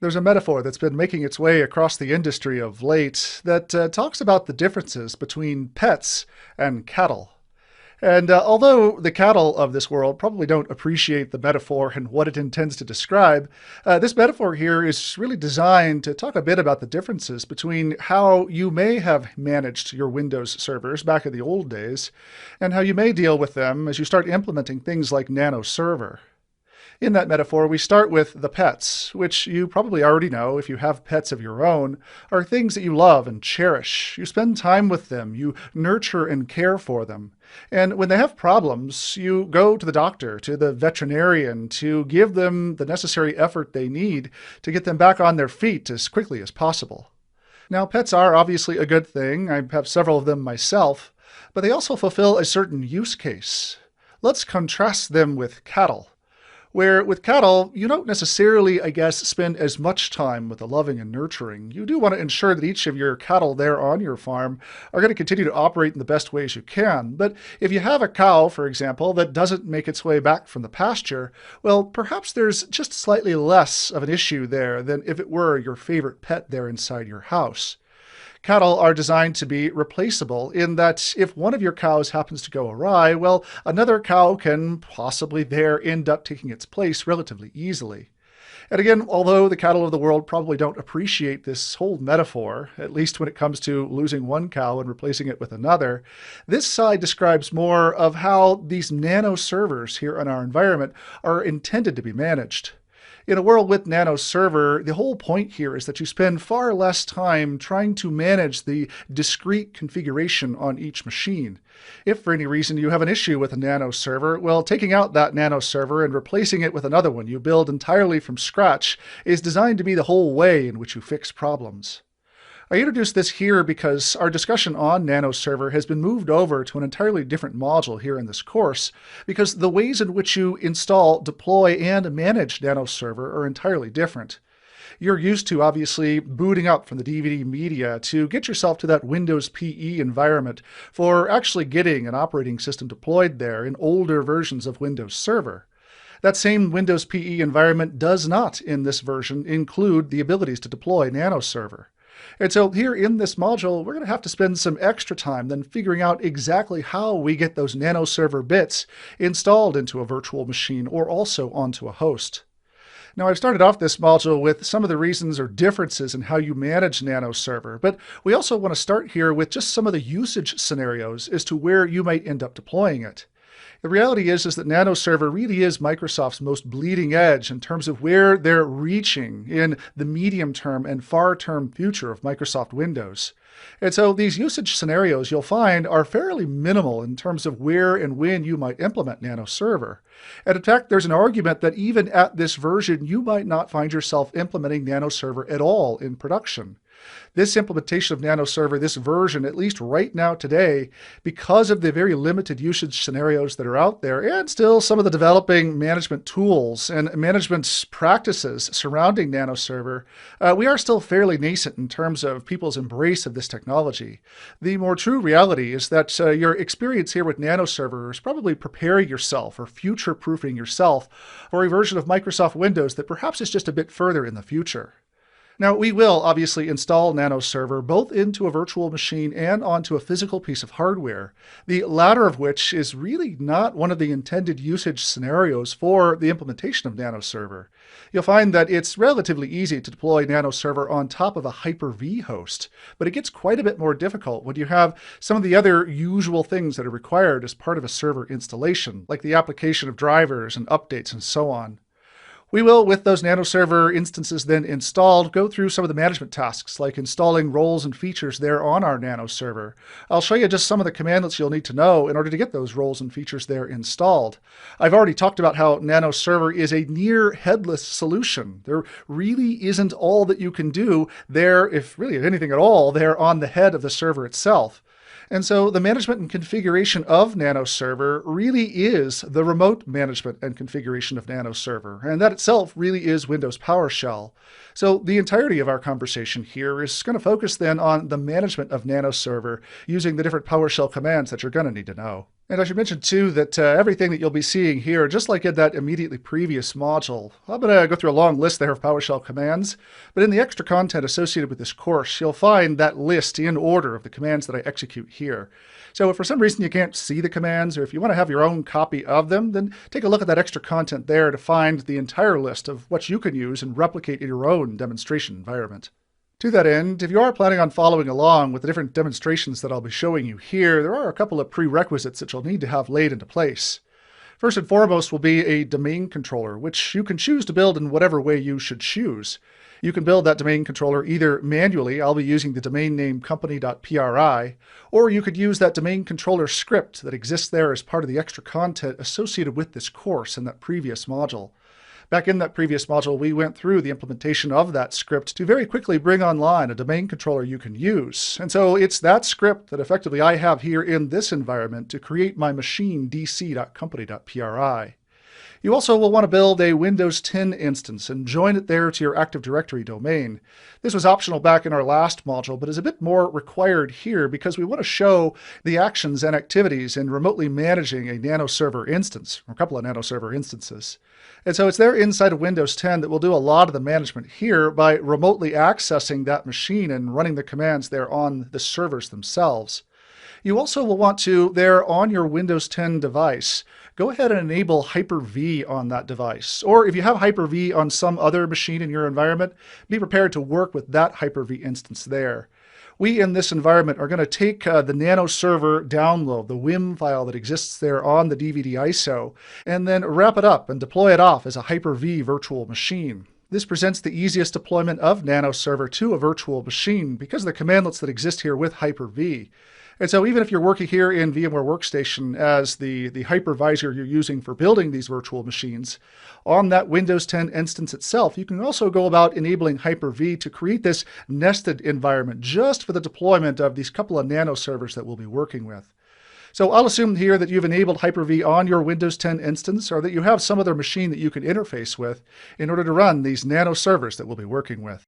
There's a metaphor that's been making its way across the industry of late that talks about the differences between pets and cattle. And although the cattle of this world probably don't appreciate the metaphor and what it intends to describe, this metaphor here is really designed to talk a bit about the differences between how you may have managed your Windows servers back in the old days and how you may deal with them as you start implementing things like Nano Server. In that metaphor, we start with the pets, which you probably already know if you have pets of your own, are things that you love and cherish. You spend time with them, you nurture and care for them. And when they have problems, you go to the doctor, to the veterinarian, to give them the necessary effort they need to get them back on their feet as quickly as possible. Now, pets are obviously a good thing. I have several of them myself, but they also fulfill a certain use case. Let's contrast them with cattle. Where with cattle, you don't necessarily, I guess, spend as much time with the loving and nurturing. You do want to ensure that each of your cattle there on your farm are going to continue to operate in the best ways you can. But if you have a cow, for example, that doesn't make its way back from the pasture, well, perhaps there's just slightly less of an issue there than if it were your favorite pet there inside your house. Cattle are designed to be replaceable in that if one of your cows happens to go awry, well, another cow can possibly there end up taking its place relatively easily. And again, although the cattle of the world probably don't appreciate this whole metaphor, at least when it comes to losing one cow and replacing it with another, this side describes more of how these nano servers here in our environment are intended to be managed. In a world with Nano Server, the whole point here is that you spend far less time trying to manage the discrete configuration on each machine. If for any reason you have an issue with a Nano Server, well, taking out that Nano Server and replacing it with another one you build entirely from scratch is designed to be the whole way in which you fix problems. I introduced this here because our discussion on Nano Server has been moved over to an entirely different module here in this course, because the ways in which you install, deploy, and manage Nano Server are entirely different. You're used to obviously booting up from the DVD media to get yourself to that Windows PE environment for actually getting an operating system deployed there in older versions of Windows Server. That same Windows PE environment does not, in this version, include the abilities to deploy Nano Server. And so here in this module, we're going to have to spend some extra time then figuring out exactly how we get those Nano Server bits installed into a virtual machine or also onto a host. Now, I've started off this module with some of the reasons or differences in how you manage Nano Server, but we also want to start here with just some of the usage scenarios as to where you might end up deploying it. The reality is that Nano Server really is Microsoft's most bleeding edge in terms of where they're reaching in the medium-term and far-term future of Microsoft Windows. And so these usage scenarios you'll find are fairly minimal in terms of where and when you might implement Nano Server. And in fact, there's an argument that even at this version, you might not find yourself implementing Nano Server at all in production. This implementation of Nano Server, this version, at least right now today, because of the very limited usage scenarios that are out there, and still some of the developing management tools and management practices surrounding Nano Server, we are still fairly nascent in terms of people's embrace of this technology. The more true reality is that your experience here with Nano Server is probably preparing yourself or future-proofing yourself for a version of Microsoft Windows that perhaps is just a bit further in the future. Now, we will obviously install Nano Server both into a virtual machine and onto a physical piece of hardware, the latter of which is really not one of the intended usage scenarios for the implementation of Nano Server. You'll find that it's relatively easy to deploy Nano Server on top of a Hyper-V host, but it gets quite a bit more difficult when you have some of the other usual things that are required as part of a server installation, like the application of drivers and updates and so on. We will, with those Nano Server instances then installed, go through some of the management tasks like installing roles and features there on our Nano Server. I'll show you just some of the commandlets you'll need to know in order to get those roles and features there installed. I've already talked about how Nano Server is a near headless solution. There really isn't all that you can do there, if anything at all, there on the head of the server itself. And so the management and configuration of Nano Server really is the remote management and configuration of Nano Server, and that itself really is Windows PowerShell. So the entirety of our conversation here is going to focus then on the management of Nano Server using the different PowerShell commands that you're going to need to know. And I should mention too that everything that you'll be seeing here, just like in that immediately previous module, I'm going to go through a long list there of PowerShell commands, but in the extra content associated with this course, you'll find that list in order of the commands that I execute here. So if for some reason you can't see the commands, or if you want to have your own copy of them, then take a look at that extra content there to find the entire list of what you can use and replicate in your own demonstration environment. To that end, if you are planning on following along with the different demonstrations that I'll be showing you here, there are a couple of prerequisites that you'll need to have laid into place. First and foremost will be a domain controller, which you can choose to build in whatever way you should choose. You can build that domain controller either manually, I'll be using the domain name company.pri, or you could use that domain controller script that exists there as part of the extra content associated with this course in that previous module. Back in that previous module, we went through the implementation of that script to very quickly bring online a domain controller you can use. And so it's that script that effectively I have here in this environment to create my machine dc.company.pri. You also will want to build a Windows 10 instance and join it there to your Active Directory domain. This was optional back in our last module, but is a bit more required here because we want to show the actions and activities in remotely managing a nanoserver instance, or a couple of nanoserver instances. And so it's there inside of Windows 10 that we'll do a lot of the management here by remotely accessing that machine and running the commands there on the servers themselves. You also will want to, there on your Windows 10 device, go ahead and enable Hyper-V on that device. Or if you have Hyper-V on some other machine in your environment, be prepared to work with that Hyper-V instance there. We in this environment are going to take the Nano server download, the WIM file that exists there on the DVD ISO, and then wrap it up and deploy it off as a Hyper-V virtual machine. This presents the easiest deployment of Nano server to a virtual machine because of the commandlets that exist here with Hyper-V. And so even if you're working here in VMware Workstation as the hypervisor you're using for building these virtual machines, on that Windows 10 instance itself, you can also go about enabling Hyper-V to create this nested environment just for the deployment of these couple of Nano servers that we'll be working with. So I'll assume here that you've enabled Hyper-V on your Windows 10 instance, or that you have some other machine that you can interface with in order to run these Nano servers that we'll be working with.